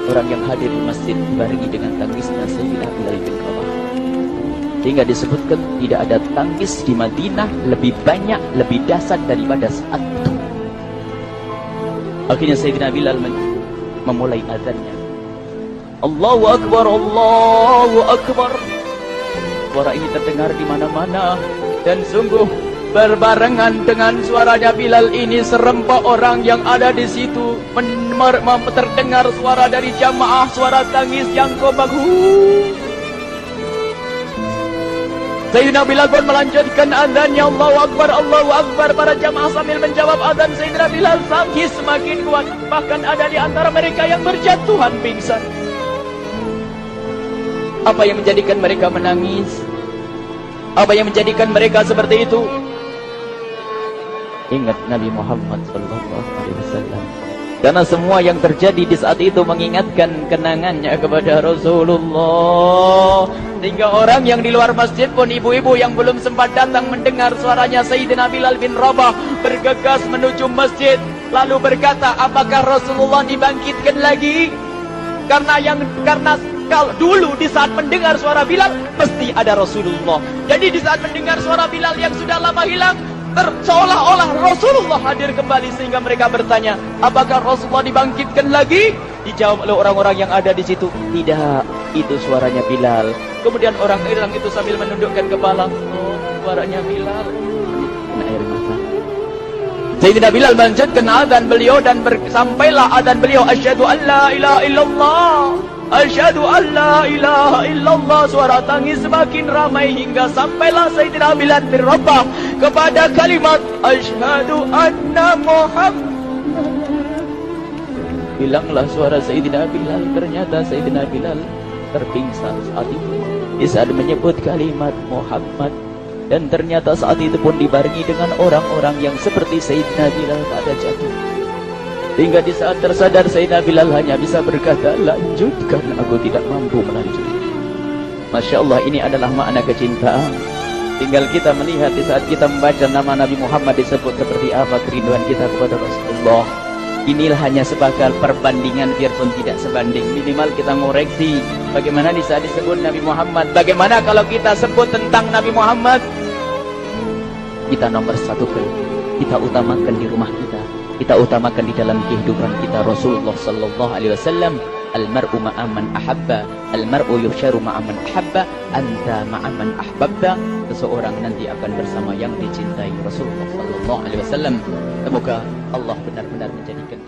orang yang hadir di masjid dibarengi dengan tangisnya Sayyidina Bilal bin Rabah. Hingga disebutkan tidak ada tangis di Madinah lebih banyak, lebih dahsyat daripada saat itu. Akhirnya Sayyidina Bilal memulai azannya. Allahu Akbar, Allahu Akbar. Suara ini terdengar di mana-mana dan sungguh berbarengan dengan suaranya Bilal ini serempak orang yang ada di situ terdengar suara dari jamaah, suara tangis yang kobahu. Sayyidina Bilal pun melanjutkan azannya. Allahu Akbar, Allahu Akbar. Para jamaah sambil menjawab azan Sayyidina Bilal, tangis semakin kuat. Bahkan ada di antara mereka yang berjatuhan pingsan. Apa yang menjadikan mereka menangis? Apa yang menjadikan mereka seperti itu? Ingat Nabi Muhammad SAW. Karena semua yang terjadi di saat itu mengingatkan kenangannya kepada Rasulullah. Sehingga orang yang di luar masjid pun, ibu-ibu yang belum sempat datang mendengar suaranya Sayyidina Bilal bin Rabah, bergegas menuju masjid. Lalu berkata, apakah Rasulullah dibangkitkan lagi? Karena kalau dulu di saat mendengar suara Bilal mesti ada Rasulullah. Jadi di saat mendengar suara Bilal yang sudah lama hilang, seolah-olah Rasulullah hadir kembali. Sehingga mereka bertanya, apakah Rasulullah dibangkitkan lagi? Dijawab oleh orang-orang yang ada di situ, tidak, itu suaranya Bilal. Kemudian orang itu sambil menundukkan kepala, oh, suaranya Bilal. Air mata. Sayyidina Bilal melanjutkan azan beliau dan sampailah azan beliau, asyhadu an la ilaha illallah, asyhadu an la ilaha illallah. Suara tangis semakin ramai hingga sampailah Sayyidina Bilal bin Rabah kepada kalimat asyhadu anna Muhammad. Bilanglah suara Sayyidina Bilal. Ternyata Sayyidina Bilal terpingsan saat itu di saat menyebut kalimat Muhammad. Dan ternyata saat itu pun dibarengi dengan orang-orang yang seperti Sayyidina Bilal pada jatuh. Hingga di saat tersadar Sayyidina Bilal hanya bisa berkata, lanjutkan, aku tidak mampu melanjutkan. Masya Allah, ini adalah makna kecintaan. Tinggal kita melihat di saat kita membaca nama Nabi Muhammad disebut seperti apa kerinduan kita kepada Rasulullah. Inilah hanya sebagai perbandingan, biarpun tidak sebanding. Minimal kita ngoreksi bagaimana di saat disebut Nabi Muhammad. Bagaimana kalau kita sebut tentang Nabi Muhammad? Kita nomor satu, kita utamakan di rumah kita, kita utamakan di dalam kehidupan kita Rasulullah sallallahu alaihi wasallam. Almar'u ma'aman ahabba, almar'u yuhsyaru ma'aman ahabba, anta ma'aman ahbabta. Seseorang nanti akan bersama yang dicintai Rasulullah sallallahu alaihi wasallam. Semoga Allah benar-benar menjadikan